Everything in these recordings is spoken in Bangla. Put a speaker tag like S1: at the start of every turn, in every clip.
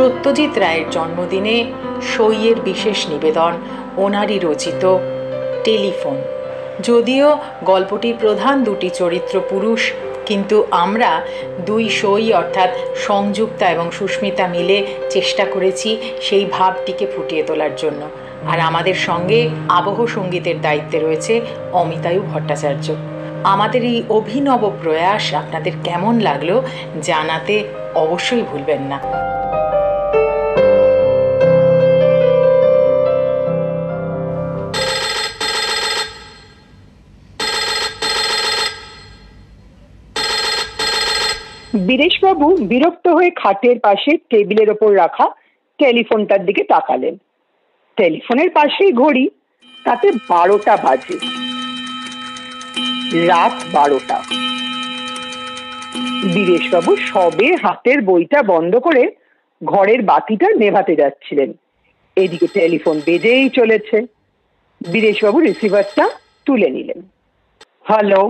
S1: সত্যজিৎ রায়ের জন্মদিনে সইয়ের বিশেষ নিবেদন ওনারই রচিত টেলিফোন। যদিও গল্পটির প্রধান দুটি চরিত্র পুরুষ, কিন্তু আমরা দুই সই অর্থাৎ সংযুক্তা এবং সুস্মিতা মিলে চেষ্টা করেছি সেই ভাবটিকে ফুটিয়ে তোলার জন্য। আর আমাদের সঙ্গে আবহ সঙ্গীতের দায়িত্বে রয়েছে অমিতায়ু ভট্টাচার্য। আমাদের এই অভিনব প্রয়াস আপনাদের কেমন লাগলো জানাতে অবশ্যই ভুলবেন না।
S2: বীরেশবাবু বিরক্ত হয়ে খাটের পাশে টেবিলের ওপর রাখা টেলিফোনটার দিকে তাকালেন। টেলিফোনের পাশেই ঘড়ি, তাতে 12টা বাজে, রাত 12টা। বীরেশবাবু সবে হাতের বইটা বন্ধ করে ঘরের বাতিটা নেভাতে যাচ্ছিলেন, এদিকে টেলিফোন বেজেই চলেছে। বীরেশবাবু রিসিভারটা তুলে নিলেন। হ্যালো,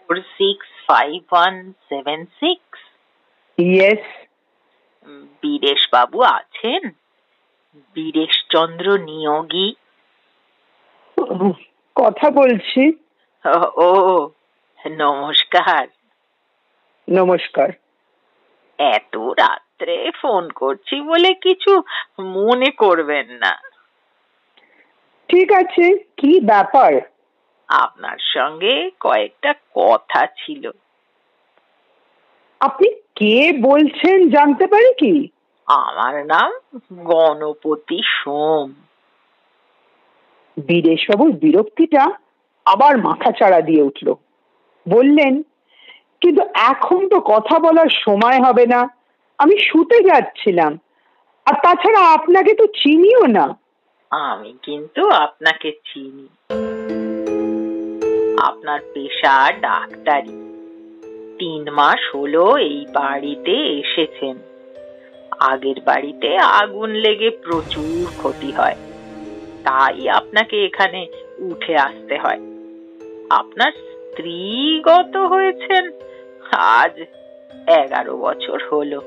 S3: 465176।
S2: ইয়েস।
S3: বীরেশ বাবু আছেন? বীরেশচন্দ্র নিয়োগী।
S2: কথা বলছি।
S3: ও নমস্কার।
S2: নমস্কার।
S3: এত রাত্রে ফোন করছি বলে কিছু মনে করবেন না।
S2: ঠিক আছে, কি ব্যাপার?
S3: আপনার সঙ্গে কয়েকটা কথা ছিল।
S2: আপনি কে বলছেন জানতে পারি কি?
S3: আমার নাম গণপতি সোম।
S2: বীরেশবাবুর বিরক্তিটা আবার মাথাচাড়া দিয়ে উঠল। বললেন, কিন্তু এখন তো কথা বলার সময় হবে না, আমি শুতে যাচ্ছিলাম, আর তাছাড়া আপনাকে তো চিনিও না।
S3: আমি কিন্তু আপনাকে চিনি। আপনার পেশা ডাক্তারি। 3 মাস হলো এই বাড়িতে এসেছেন। আগের বাড়িতে আগুন লেগে প্রচুর ক্ষতি হয়, তাই আপনাকে এখানে উঠে আসতে হয়। আপনার স্ত্রী গত হয়েছেন আজ 11 বছর হলো।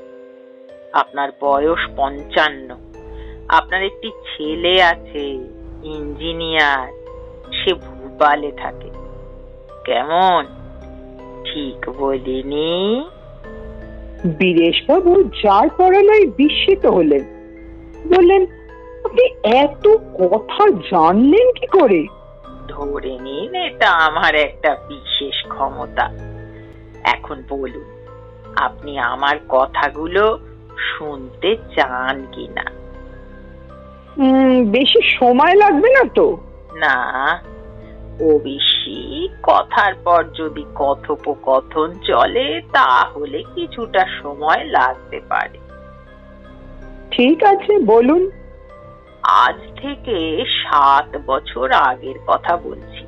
S3: আপনার বয়স 55। আপনার একটি ছেলে আছে, ইঞ্জিনিয়ার, সে ভোপালে থাকে। কেমন, ঠিক বলিনি?
S2: বীরেশবাবু যার পড়ালায় বিস্মিত হলেন। বললেন, আপনি এত কথা জানলেন কি করে?
S3: ধরে নিন এটা আমার একটা বিশেষ ক্ষমতা। এখন বলুন, আপনি আমার কথাগুলো শুনতে চান কিনা?
S2: বেশি সময় লাগবে না তো?
S3: না, ও বেশি কথার পর যদি কথোপকথন চলে তাহলে কিছুটা সময় লাগতে পারে।
S2: ঠিক আছে, বলুন।
S3: আজ থেকে 7 বছর আগের কথা বলছি।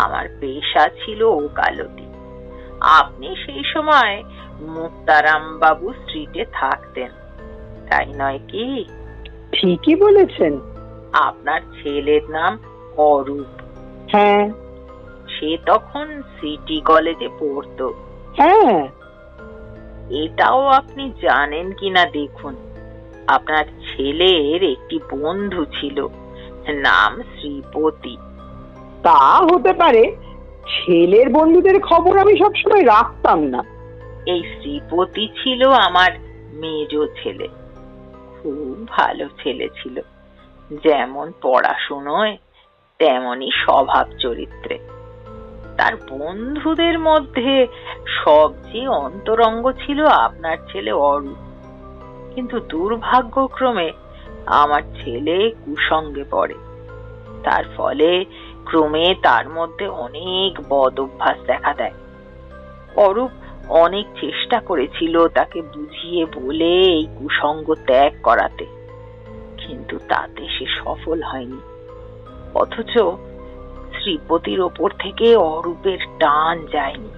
S3: আমার পেশা ছিল ওকালতি। আপনি সেই সময় মুক্তারাম বাবু স্ট্রিটে থাকতেন, তাই নয় কি?
S2: ঠিকই বলেছেন।
S3: আপনার ছেলের নাম অরূপ।
S2: হ্যাঁ।
S3: সে তখন সিটি কলেজে পড়তো।
S2: হ্যাঁ।
S3: এটাও আপনি জানেন কিনা দেখুন, আপনার ছেলের একটি বন্ধু ছিল, নাম শ্রীপতি।
S2: তা হতে পারে, ছেলের বন্ধুদের খবর আমি সবসময় রাখতাম না।
S3: এই শ্রীপতি ছিল আমার মেজো ছেলে। খুব ভালো ছেলে ছিল, যেমন পড়াশুনোয় তেমনি স্বভাব চরিত্রে। তার বন্ধুদের মধ্যে সবচেয়ে অন্তরঙ্গ ছিল আপনার ছেলে অরূপ। কিন্তু দুর্ভাগ্যক্রমে আমার ছেলে কুসঙ্গে পড়ে। তার ফলে ক্রমে তার মধ্যে অনেক বদ অভ্যাস দেখা দেয়। অরূপ অনেক চেষ্টা করেছিল তাকে বুঝিয়ে বলে এই কুসঙ্গ ত্যাগ করাতে, কিন্তু তাতে সে সফল হয়নি। অথচ শ্রীপতির ওপর থেকে অরূপের টান যায়নি।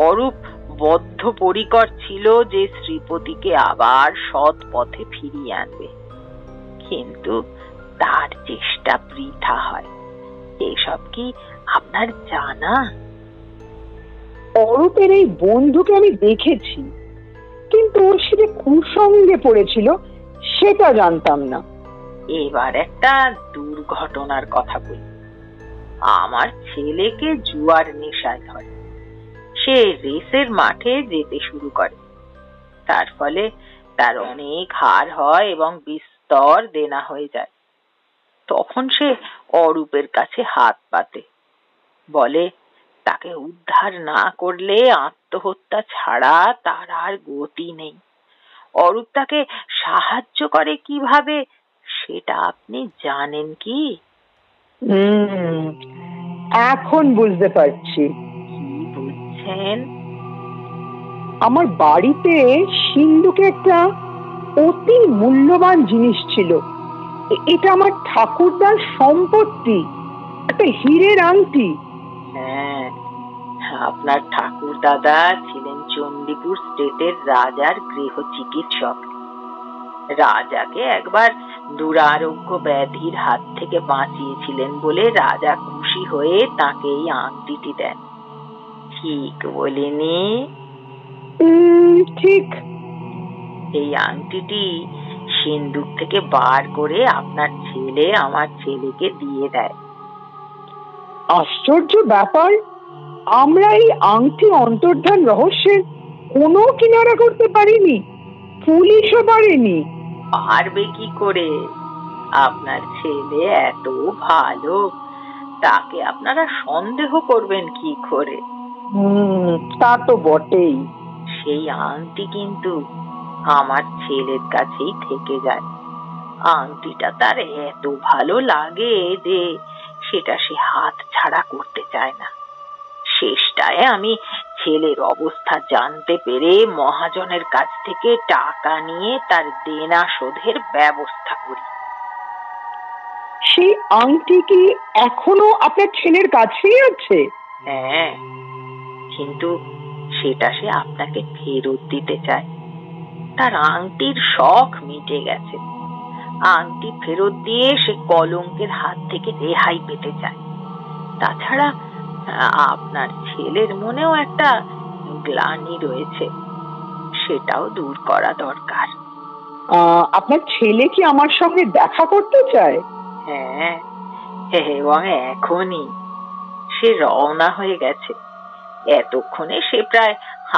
S3: অরূপ বদ্ধপরিকর ছিল যে শ্রীপতিকে আবার সৎ পথে ফিরিয়ে আনবে, কিন্তু তার চেষ্টা বৃথা হয়। এসব কি আপনার জানা?
S2: অরূপের এই বন্ধুকে আমি দেখেছি, কিন্তু কিন্তু সে যে কুসঙ্গে পড়েছিল সেটা জানতাম না।
S3: এবার একটা দুর্ঘটনার কথা বলি। আমার ছেলেকে জুয়ার নেশায় ধরে। সে রেসের মাঠে যেতে শুরু করে। তার ফলে তার অনেক হার হয় এবং বিস্তর দেনা হয়ে যায়। তখন সে অরূপের কাছে হাত পাতে, বলে তাকে উদ্ধার না করলে আত্মহত্যা ছাড়া তার আর গতি নেই। অরূপ তাকে সাহায্য করে কিভাবে সেটা আপনি জানেন কি?
S2: এখন বুঝতে পারছি।
S3: কি বুঝছেন?
S2: আমার বাড়িতে সিন্ধুকে একটা অতি মূল্যবান জিনিস ছিল। এটা আমার ঠাকুরদার সম্পত্তি, একটা হীরের আংটি।
S3: হ্যাঁ, আপনার ঠাকুর দাদা ছিলেন চণ্ডীপুর স্টেটের রাজার গৃহ চিকিৎসক। রাজাকে একবার দুরারোগ্য ব্যাধির হাত থেকে বাঁচিয়েছিলেন বলে রাজা খুশি হয়ে তাকে এই আংটিটি দেন। ঠিক বলিনি?
S2: ঠিক।
S3: এই আংটিটি সিন্দুক থেকে বার করে আপনার ছেলে আমার ছেলেকে দিয়ে দেয়।
S2: আশ্চর্য ব্যাপার, আমরা এই আংটি অন্তর্ধান রহস্যের কোনো কিনারা করতে পারিনি, পুলিশও পারেনি।
S3: পারবে কি করে? আপনার ছেলে এত ভালো, তাকে আপনারা সন্দেহ করবেন কি করে?
S2: তা তো বটেই।
S3: সেই আংটি কিন্তু আমার ছেলের কাছেই থেকে যায়। আংটিটা তার এত ভালো লাগে যে সেটা সে হাত ছাড়া করতে চায় না। শেষটায় আমি ছেলের অবস্থা জানতে পেরে মহাজনের কাছ থেকে টাকা নিয়ে তার দেনা শোধের ব্যবস্থা করি।
S2: সেই আংটি কি এখনো আপনার ছেলের কাছেই আছে?
S3: হ্যাঁ, কিন্তু সেটা সে আপনাকে ফেরত দিতে চায়। তার আংটির শখ মিটে গেছে। আংটি ফেরত দিয়ে সে কলঙ্কের হাত থেকে রেহাই পেতে চায়। তাছাড়া আপনার ছেলের মনেও একটা গ্লানি রয়েছে, সেটাও দূর করা দরকার।
S2: আপনার ছেলে কি আমার সঙ্গে দেখা করতে চায়?
S3: হ্যাঁ, এবং এখনই সে রওনা হয়ে গেছে। এতক্ষণে সে প্রায়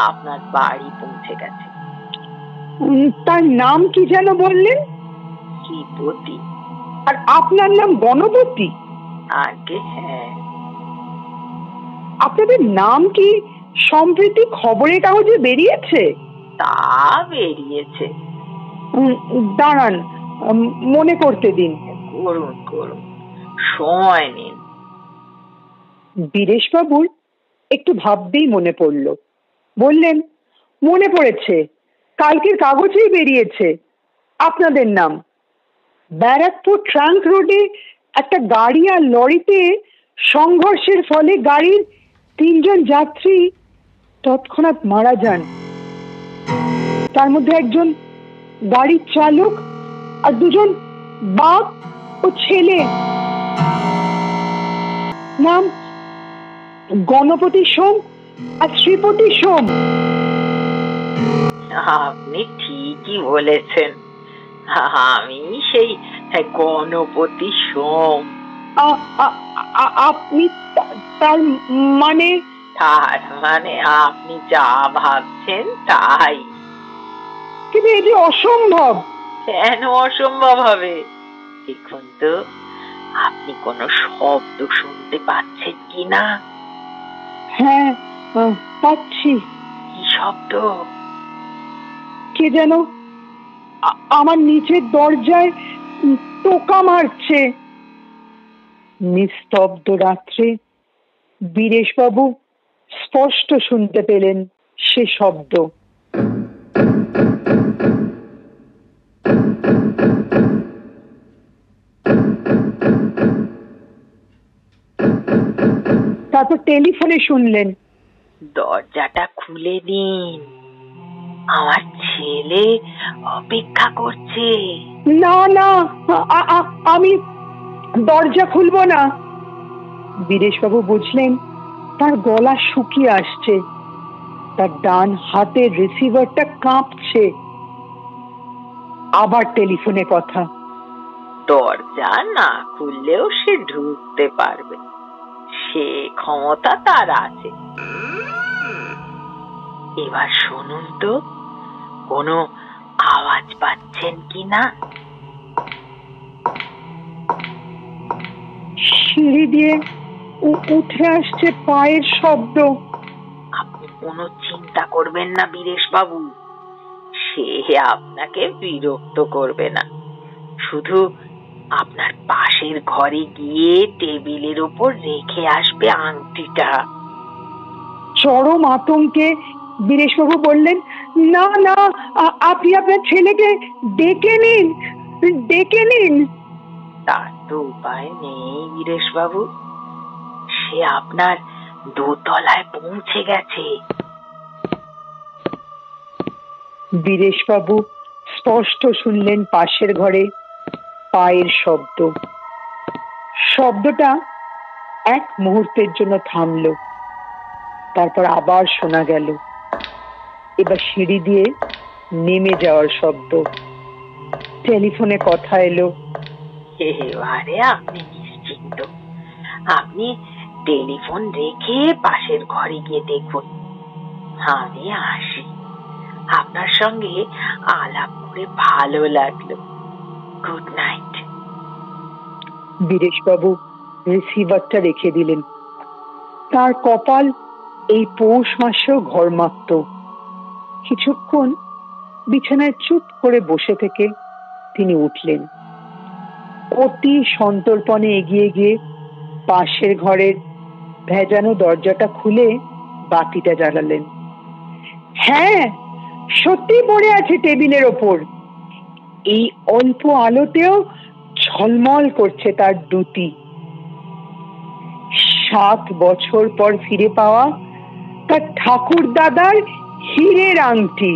S3: আপনার বাড়ি পৌঁছে গেছে।
S2: তার নাম কি যেন বললেন?
S3: শ্রীপতি।
S2: আর আপনার নাম গণপতি?
S3: আগে হ্যাঁ।
S2: আপনাদের নাম কি সম্প্রতি খবরের কাগজে বেরিয়েছে?
S3: তা বেরিয়েছে।
S2: দাঁড়ান, মনে করতে দিন।
S3: করুন করুন, সময় নিন।
S2: বীরেশবাবুর একটু ভাবতেই মনে পড়ল। বললেন, মনে পড়েছে, কালকের কাগজেই বেরিয়েছে আপনাদের নাম। ব্যারাকপুর ট্রাঙ্ক রোডে একটা গাড়ি আর লরিতে সংঘর্ষের ফলে গাড়ির 3 জন যাত্রী তৎক্ষণাৎ মারা যান। তার মধ্যে একজন গাড়ির চালক আর 2 জন বাপ ও ছেলে। নাম গণপতি সোম আর শ্রীপতি সোম।
S3: আপনি ঠিকই বলেছেন, আমি সেই গণপতি সোম।
S2: আপনি তার মানে?
S3: তার মানে আপনি যা ভাবছেন তাই।
S2: কিন্তু এটি অসম্ভব।
S3: কেন অসম্ভব হবে? দেখুন তো, আপনি কোনো শব্দ শুনতে পাচ্ছেন কিনা?
S2: হ্যাঁ, পাচ্ছি।
S3: কি শব্দ?
S2: কে যেন আমার নিচের দরজায় টোকা মারছে। নিস্তব্ধ রাত্রে বীরেশবাবু স্পষ্ট শুনতে পেলেন সে শব্দ। তারপর টেলিফোনে শুনলেন,
S3: দরজাটা খুলে দিন, আমার ছেলে অপেক্ষা করছে।
S2: না না, আমি দরজা খুলবো না। বীরেশবাবু বুঝলেন তার গলা শুকিয়ে আসছে। তার ডান হাতের রিসিভারটা কাঁপছে। আবার টেলিফোনে কথা।
S3: দরজা না খুললেও সে ঢুকতে পারবে, সে ক্ষমতা তার আছে। এবার শুনুন তো, কোনো আওয়াজ পাচ্ছেন কিনা?
S2: সিঁড়ি দিয়ে উঠে আসছে পায়ের শব্দ।
S3: আপনি কোনো চিন্তা করবেন না বীরেশ বাবু, সে আপনাকে বিরক্ত করবে না। শুধু আপনার পাশের ঘরে গিয়ে টেবিলের উপর রেখে আসবে আংটিটা।
S2: চরম আতঙ্কে বীরেশবাবু বললেন, না না, আপনি আপনার ছেলেকে ডেকে নিন, ডেকে নিন।
S3: তার তো উপায় নেই বীরেশ বাবু, সে আপনার দোতলায় পৌঁছে গেছে।
S2: বীরেশবাবু স্পষ্ট শুনলেন পাশের ঘরে পায়ের শব্দ। শব্দটা এক মুহূর্তের জন্য থামলো, তারপর আবার শোনা গেল। এবার সিঁড়ি দিয়ে নেমে যাওয়ার শব্দ। টেলিফোনে কথা এলো।
S3: এবারে আপনি নিশ্চিন্ত, আপনি টেলিফোন রেখে পাশের ঘরে গিয়ে দেখুন। আমি আসি, আপনার সঙ্গে আলাপ করে ভালো লাগলো। Good night.
S2: বীরেশবাবু রিসিভারটা রেখে দিলেন। তার কপাল এই পৌষ মাসেও ঘর মাখত। কিছুক্ষণ বিছানায় চুপ করে বসে থেকে তিনি উঠলেন। অতি সন্তর্পণে এগিয়ে গিয়ে পাশের ঘরের ভেজানো দরজাটা খুলে বাতিটা জ্বালালেন। হ্যাঁ, সত্যি পড়ে আছে টেবিলের ওপর। এই অল্প আলোতেও ঝলমল করছে তার দুটি। 7 বছর পর ফিরে পাওয়া তার ঠাকুর দাদার হীরের আংটি।